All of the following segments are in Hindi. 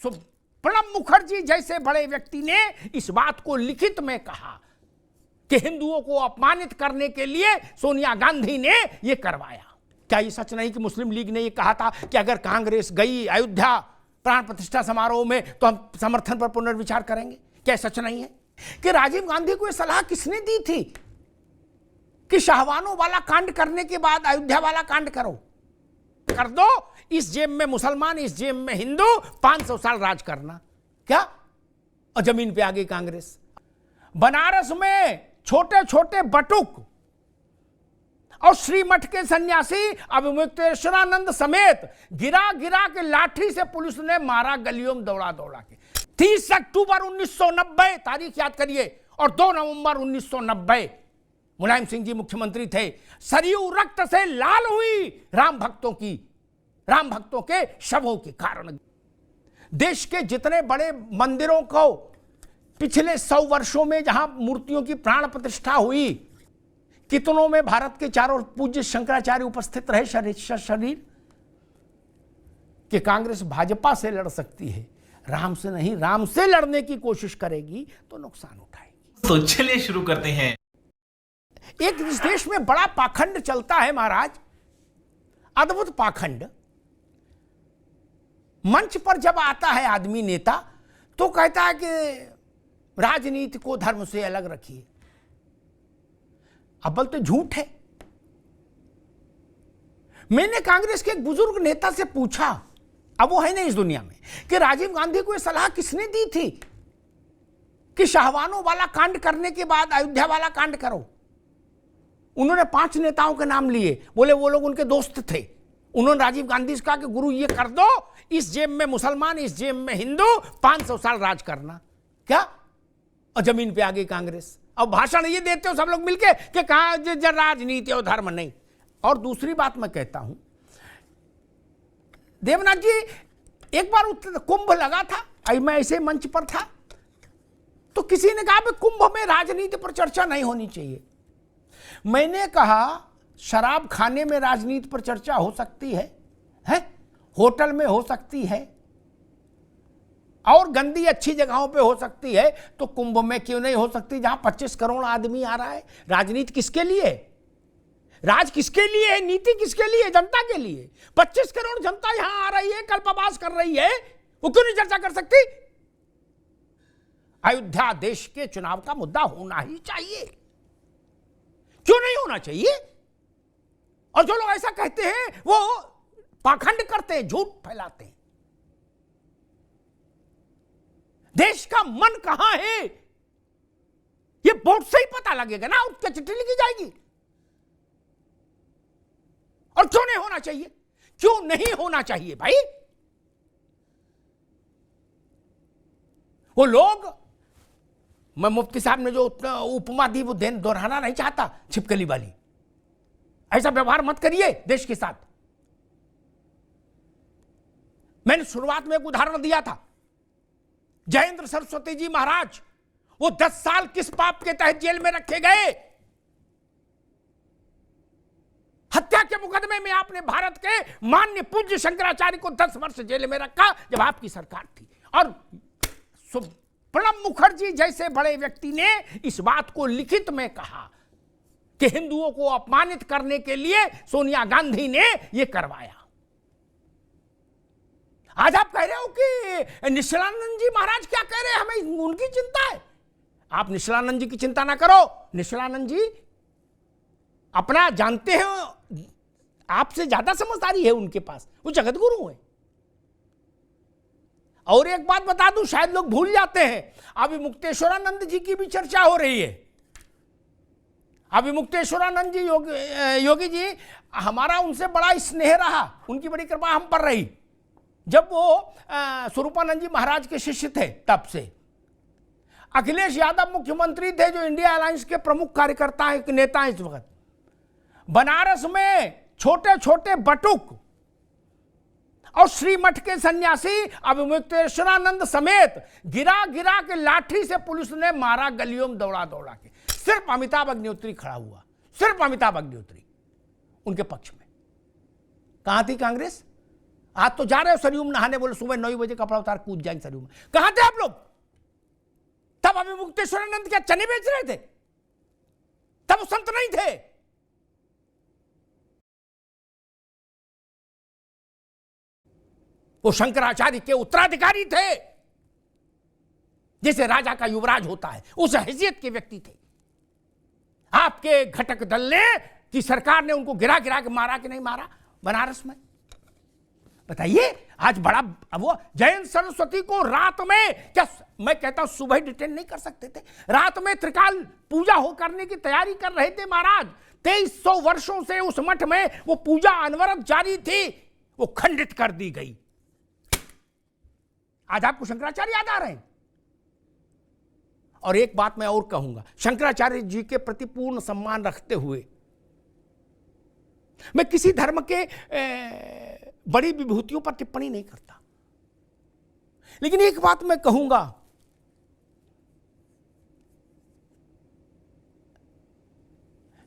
प्रणब मुखर्जी जैसे बड़े व्यक्ति ने इस बात को लिखित में कहा कि हिंदुओं को अपमानित करने के लिए सोनिया गांधी ने यह करवाया। क्या ये सच नहीं कि मुस्लिम लीग ने यह कहा था कि अगर कांग्रेस गई अयोध्या प्राण प्रतिष्ठा समारोह में तो हम समर्थन पर पुनर्विचार करेंगे? क्या सच नहीं है कि राजीव गांधी को यह सलाह किसने दी थी कि शाहवानों वाला कांड करने के बाद अयोध्या वाला कांड करो, कर दो, इस जेब में मुसलमान इस जेब में हिंदू, 500 साल राज करना? क्या? और जमीन पे आ गई कांग्रेस। बनारस में छोटे छोटे बटुक और श्रीमठ के सन्यासी अभिमुक्तेश्वरानंद समेत गिरा गिरा के लाठी से पुलिस ने मारा, गलियों में दौड़ा दौड़ा के। 30 अक्टूबर 1990 तारीख याद करिए, और 2 नवंबर 1990 मुलायम सिंह जी मुख्यमंत्री थे। सरयू रक्त से लाल हुई राम भक्तों के शवों के कारण। देश के जितने बड़े मंदिरों को पिछले 100 वर्षों में जहां मूर्तियों की प्राण प्रतिष्ठा हुई, कितनों में भारत के चारों पूज्य शंकराचार्य उपस्थित रहे शरीर कि कांग्रेस भाजपा से लड़ सकती है, राम से नहीं। राम से लड़ने की कोशिश करेगी तो नुकसान उठाएगी। तो चलिए शुरू करते हैं। एक इस देश में बड़ा पाखंड चलता है महाराज, अद्भुत पाखंड। मंच पर जब आता है आदमी नेता तो कहता है कि राजनीति को धर्म से अलग रखिए। अब तो झूठ है। मैंने कांग्रेस के एक बुजुर्ग नेता से पूछा, अब वो है नहीं इस दुनिया में, कि राजीव गांधी को यह सलाह किसने दी थी कि शाहवानों वाला कांड करने के बाद अयोध्या वाला कांड करो? उन्होंने 5 नेताओं के नाम लिए, बोले वो लोग उनके दोस्त थे। उन्होंने राजीव गांधी से कहा कि गुरु ये कर दो, इस जेब में मुसलमान इस जेब में हिंदू, 500 साल राज करना। क्या? और जमीन पे आ गई कांग्रेस। अब भाषण ये देते हो सब लोग मिलके कि कहा राजनीति और धर्म नहीं। और दूसरी बात मैं कहता हूं, देवनाथ जी, एक बार कुंभ लगा था, मैं ऐसे मंच पर था, तो किसी ने कहा कि कुंभ में राजनीति पर चर्चा नहीं होनी चाहिए। मैंने कहा शराब खाने में राजनीति पर चर्चा हो सकती है? होटल में हो सकती है, और गंदी अच्छी जगहों पे हो सकती है, तो कुंभ में क्यों नहीं हो सकती जहां 25 करोड़ आदमी आ रहा है? राजनीति किसके लिए? राज किसके लिए है? नीति किसके लिए? जनता के लिए। 25 करोड़ जनता यहां आ रही है, कल्पवास कर रही है, वो क्यों नहीं चर्चा कर सकती? अयोध्या देश के चुनाव का मुद्दा होना ही चाहिए। क्यों नहीं होना चाहिए? और जो लोग ऐसा कहते हैं वो पाखंड करते हैं, झूठ फैलाते हैं। देश का मन कहां है ये वोट से ही पता लगेगा ना, उसकी चिट्ठी लिखी जाएगी। और क्यों नहीं होना चाहिए? क्यों नहीं होना चाहिए भाई? वो लोग, मैं मुफ्ती साहब ने जो उपमा दी वो दोहराना नहीं चाहता, छिपकली वाली। ऐसा व्यवहार मत करिए देश के साथ। मैंने शुरुआत में एक उदाहरण दिया था, जयेंद्र सरस्वती जी महाराज, वो 10 साल किस पाप के तहत जेल में रखे गए? हत्या के मुकदमे में आपने भारत के माननीय पूज्य शंकराचार्य को 10 वर्ष जेल में रखा जब आपकी सरकार थी। और प्रणब मुखर्जी जैसे बड़े व्यक्ति ने इस बात को लिखित में कहा कि हिंदुओं को अपमानित करने के लिए सोनिया गांधी ने यह करवाया। आज आप कह रहे हो कि निश्चलानंद जी महाराज क्या कह रहे हैं, हमें उनकी चिंता है। आप निश्चलानंद जी की चिंता ना करो। निश्चलानंद जी अपना जानते हैं, आपसे ज्यादा समझदारी है उनके पास, वो जगत गुरु है। और एक बात बता दूं, शायद लोग भूल जाते हैं, अभी मुक्तेश्वरानंद जी की भी चर्चा हो रही है। अभी मुक्तेश्वरानंद जी योगी जी, हमारा उनसे बड़ा स्नेह रहा, उनकी बड़ी कृपा हम पर रही। जब वो स्वरूपानंद जी महाराज के शिष्य थे, तब से अखिलेश यादव मुख्यमंत्री थे, जो इंडिया अलायंस के प्रमुख कार्यकर्ता हैं, नेता हैं इस वक्त। बनारस में छोटे छोटे बटुक और श्रीमठ के सन्यासी अभिमुक्तेश्वरानंद समेत गिरा गिरा के लाठी से पुलिस ने मारा, गलियों में दौड़ा दौड़ा के। सिर्फ अमिताभ अग्निहोत्री खड़ा हुआ, सिर्फ अमिताभ अग्निहोत्री उनके पक्ष में। कहां थी कांग्रेस? आज तो जा रहे हो सरयू में नहाने, बोले सुबह 9 बजे कपड़ा उतार कूद जाएंगे सरयू में। कहां थे आप लोग? तब अभी मुक्तेश्वरानंद क्या चने बेच रहे थे? तब वो संत नहीं थे। वो शंकराचार्य के उत्तराधिकारी थे, जैसे राजा का युवराज होता है, उस हैसियत के व्यक्ति थे। आपके घटक दल ने कि सरकार ने उनको गिरा गिरा के मारा कि नहीं मारा बनारस में? बताइए। आज बड़ा वो जयंत सरस्वती को रात में, क्या मैं कहता हूं सुबह डिटेन नहीं कर सकते थे? रात में त्रिकाल पूजा हो करने की तैयारी कर रहे थे महाराज। 2300 वर्षों से उस मठ में वो पूजा अनवरत जारी थी, वो खंडित कर दी गई। आज आपको शंकराचार्य याद आ रहे हैं। और एक बात मैं और कहूंगा, शंकराचार्य जी के प्रति पूर्ण सम्मान रखते हुए मैं किसी धर्म के बड़ी विभूतियों पर टिप्पणी नहीं करता, लेकिन एक बात मैं कहूंगा,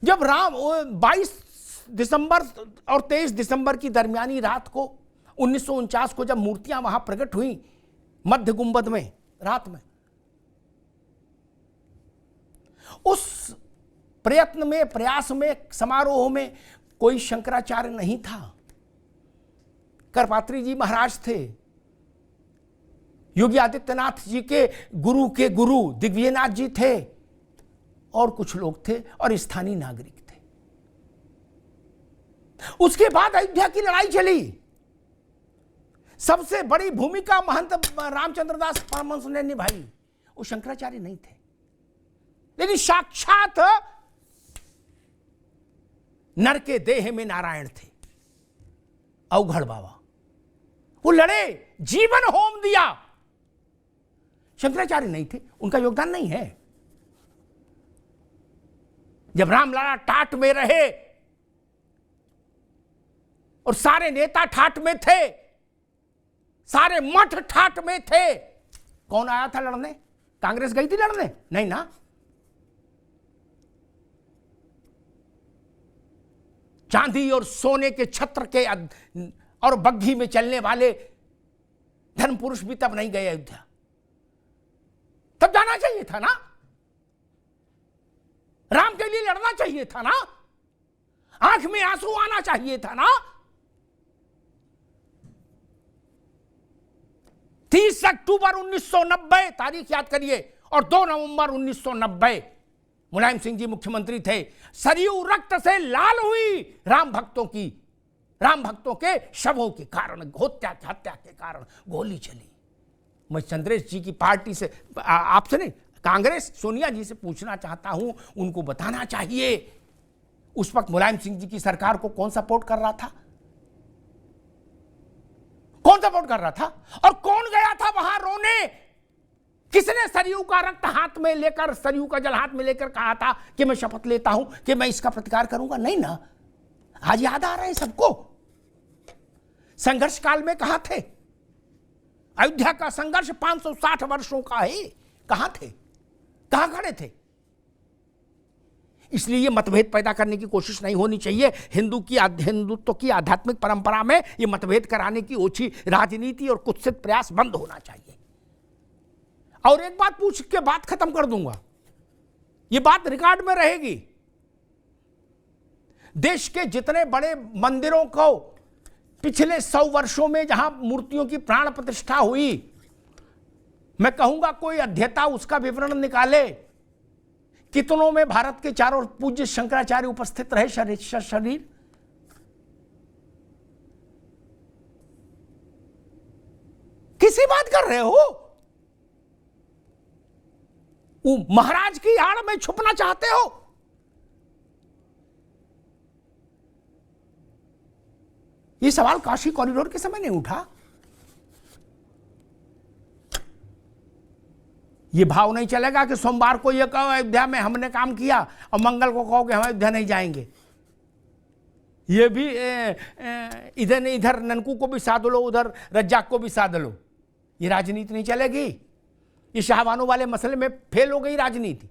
जब राम 22 दिसंबर और 23 दिसंबर की दरमियानी रात को 1949 को जब मूर्तियां वहां प्रकट हुई मध्य गुंबद में रात में, उस प्रयत्न में, प्रयास में, समारोह में कोई शंकराचार्य नहीं था। करपात्री जी महाराज थे, योगी आदित्यनाथ जी के गुरु दिग्विजयनाथ जी थे, और कुछ लोग थे और स्थानीय नागरिक थे। उसके बाद अयोध्या की लड़ाई चली। सबसे बड़ी भूमिका महंत रामचंद्र दास परमहंस ने निभाई। वो शंकराचार्य नहीं थे, लेकिन साक्षात नर के देह में नारायण थे, अवघड़ बाबा। वो लड़े, जीवन होम दिया। शंकराचार्य नहीं थे, उनका योगदान नहीं है। जब रामलला टाट में रहे और सारे नेता ठाट में थे, सारे मठ ठाट में थे, कौन आया था लड़ने? कांग्रेस गई थी लड़ने? नहीं ना। चांदी और सोने के छत्र के और बग्घी में चलने वाले धर्म पुरुष भी तब नहीं गए अयोध्या। तब जाना चाहिए था ना, राम के लिए लड़ना चाहिए था ना, आंख में आंसू आना चाहिए था ना। 30 अक्टूबर 1990 तारीख याद करिए, और 2 नवंबर 1990 मुलायम सिंह जी मुख्यमंत्री थे। सरयू रक्त से लाल हुई राम भक्तों के शवों के कारण, हत्या के कारण गोली चली। मैं चंद्रेश जी की पार्टी से, आपसे नहीं, कांग्रेस सोनिया जी से पूछना चाहता हूं, उनको बताना चाहिए उस वक्त मुलायम सिंह जी की सरकार को कौन सपोर्ट कर रहा था? कौन सपोर्ट कर रहा था? और कौन गया था वहां रोने? किसने सरयू का रक्त हाथ में लेकर, सरयू का जल हाथ में लेकर कहा था कि मैं शपथ लेता हूं कि मैं इसका प्रतिकार करूंगा? नहीं ना। आज याद आ रहा है सबको। संघर्ष काल में कहां थे? अयोध्या का संघर्ष 560 वर्षों का है, कहां थे? कहां खड़े थे? इसलिए ये मतभेद पैदा करने की कोशिश नहीं होनी चाहिए। हिंदुत्व की आध्यात्मिक परंपरा में ये मतभेद कराने की ओछी राजनीति और कुत्सित प्रयास बंद होना चाहिए। और एक बात पूछ के बात खत्म कर दूंगा, ये बात रिकॉर्ड में रहेगी। देश के जितने बड़े मंदिरों को पिछले 100 वर्षों में जहां मूर्तियों की प्राण प्रतिष्ठा हुई, मैं कहूंगा कोई अध्येता उसका विवरण निकाले, कितनों में भारत के चारों पूज्य शंकराचार्य उपस्थित रहे शरीर? किसी बात कर रहे हो? महाराज की आड़ में छुपना चाहते हो? यह सवाल काशी कॉरिडोर के समय नहीं उठा। यह भाव नहीं चलेगा कि सोमवार को यह कहो अयोध्या में हमने काम किया और मंगल को कहो कि हम अयोध्या नहीं जाएंगे। यह भी इधर ननकू को भी साध लो, उधर रज्जाक को भी साध लो। यह राजनीति नहीं चलेगी। ये शाहबानों वाले मसले में फेल हो गई राजनीति।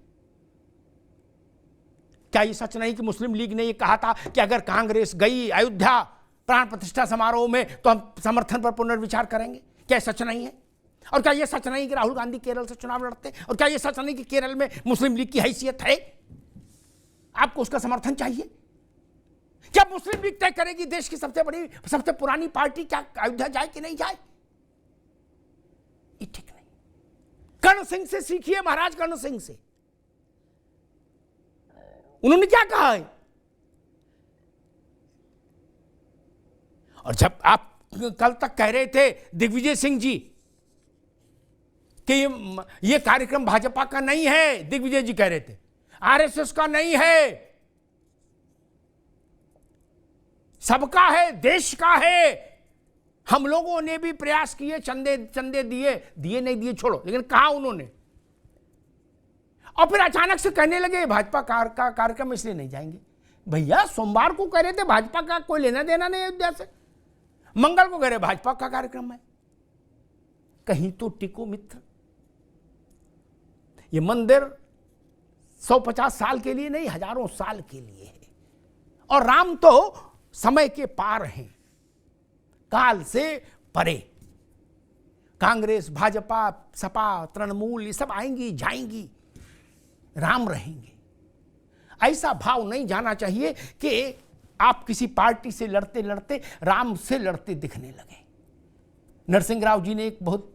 क्या ये सच नहीं कि मुस्लिम लीग ने ये कहा था कि अगर कांग्रेस गई अयोध्या प्राण प्रतिष्ठा समारोह में तो हम समर्थन पर पुनर्विचार करेंगे। क्या सच नहीं है? और क्या यह सच नहीं कि राहुल गांधी केरल से चुनाव लड़ते? और क्या यह सच नहीं कि केरल में मुस्लिम लीग की हैसियत है? आपको उसका समर्थन चाहिए? क्या मुस्लिम लीग तय करेगी देश की सबसे बड़ी, सबसे पुरानी पार्टी क्या अयोध्या जाए कि नहीं जाए? ये ठीक नहीं। कर्ण सिंह से सीखिए, महाराज कर्ण सिंह से। उन्होंने क्या कहा है? और जब आप कल तक कह रहे थे दिग्विजय सिंह जी कि ये कार्यक्रम भाजपा का नहीं है, दिग्विजय जी कह रहे थे आरएसएस का नहीं है, सबका है, देश का है। हम लोगों ने भी प्रयास किए, चंदे दिए नहीं दिए छोड़ो, लेकिन कहा उन्होंने। और फिर अचानक से कहने लगे भाजपा का कार्यक्रम इसलिए नहीं जाएंगे। भैया सोमवार को कह रहे थे भाजपा का कोई लेना देना नहीं अयोध्या से, मंगल को कह रहे भाजपा का कार्यक्रम है। कहीं तो टिको मित्र। ये मंदिर 150 साल के लिए नहीं, हजारों साल के लिए है। और राम तो समय के पार हैं, काल से परे। कांग्रेस, भाजपा, सपा, तृणमूल ये सब आएंगी जाएंगी, राम रहेंगे। ऐसा भाव नहीं जाना चाहिए कि आप किसी पार्टी से लड़ते लड़ते राम से लड़ते दिखने लगे। नरसिंह राव जी ने एक बहुत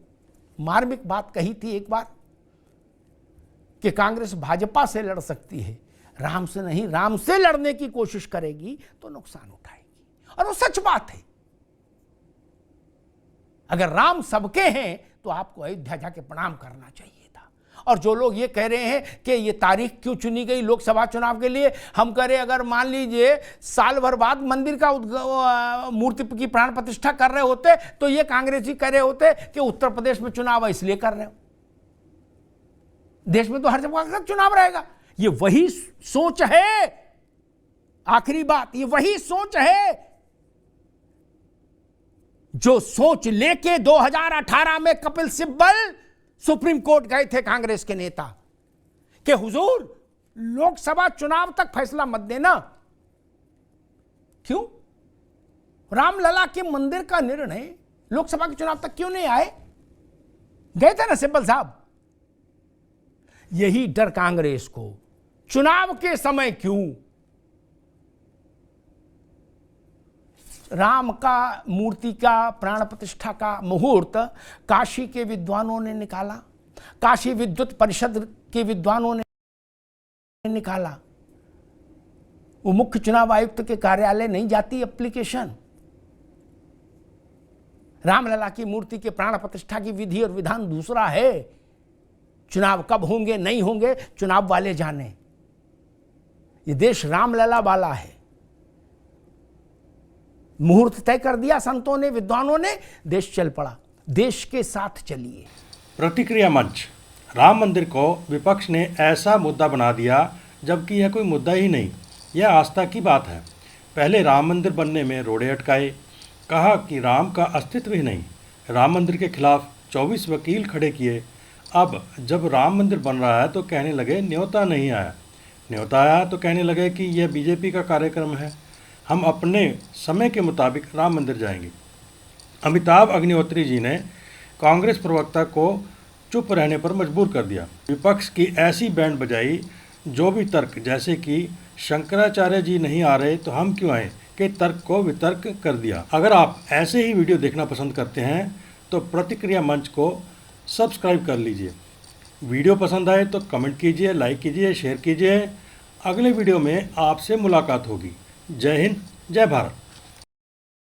मार्मिक बात कही थी एक बार कि कांग्रेस भाजपा से लड़ सकती है, राम से नहीं। राम से लड़ने की कोशिश करेगी तो नुकसान उठाएगी। और वो सच बात है। अगर राम सबके हैं तो आपको अयोध्या जाके प्रणाम करना चाहिए था। और जो लोग ये कह रहे हैं कि ये तारीख क्यों चुनी गई लोकसभा चुनाव के लिए, हम कह रहे अगर मान लीजिए साल भर बाद मंदिर का मूर्ति की प्राण प्रतिष्ठा कर रहे होते तो ये कांग्रेसी कह रहे होते कि उत्तर प्रदेश में चुनाव है इसलिए कर रहे हो, देश में तो हर जगह चुनाव रहेगा। ये वही सोच है। आखिरी बात, ये वही सोच है जो सोच लेके 2018 में कपिल सिब्बल सुप्रीम कोर्ट गए थे कांग्रेस के नेता कि हुजूर लोकसभा चुनाव तक फैसला मत देना। क्यों? रामलला के मंदिर का निर्णय लोकसभा के चुनाव तक क्यों नहीं आए? गए थे ना सिब्बल साहब। यही डर कांग्रेस को, चुनाव के समय क्यों? राम का मूर्ति का प्राण प्रतिष्ठा का मुहूर्त काशी के विद्वानों ने निकाला, काशी विद्युत परिषद के विद्वानों ने निकाला। वो मुख्य चुनाव आयुक्त के कार्यालय नहीं जाती एप्लीकेशन। रामलला की मूर्ति के प्राण प्रतिष्ठा की विधि और विधान दूसरा है। चुनाव कब होंगे नहीं होंगे चुनाव वाले जाने। ये देश रामलला वाला है। मुहूर्त तय कर दिया संतों ने, विद्वानों ने, देश चल पड़ा। देश के साथ चलिए। प्रतिक्रिया मंच। राम मंदिर को विपक्ष ने ऐसा मुद्दा बना दिया जबकि यह कोई मुद्दा ही नहीं, यह आस्था की बात है। पहले राम मंदिर बनने में रोड़े अटकाए, कहा कि राम का अस्तित्व ही नहीं। राम मंदिर के खिलाफ 24 वकील खड़े किए। अब जब राम मंदिर बन रहा है तो कहने लगे न्योता नहीं आया। न्योता आया तो कहने लगे कि यह बीजेपी का कार्यक्रम है, हम अपने समय के मुताबिक राम मंदिर जाएंगे। अमिताभ अग्निहोत्री जी ने कांग्रेस प्रवक्ता को चुप रहने पर मजबूर कर दिया। विपक्ष की ऐसी बैंड बजाई, जो भी तर्क, जैसे कि शंकराचार्य जी नहीं आ रहे तो हम क्यों आए, के तर्क को वितर्क कर दिया। अगर आप ऐसे ही वीडियो देखना पसंद करते हैं तो प्रतिक्रिया मंच को सब्सक्राइब कर लीजिए। वीडियो पसंद आए तो कमेंट कीजिए, लाइक कीजिए, शेयर कीजिए। अगले वीडियो में आपसे मुलाकात होगी। जय हिंद, जय भारत।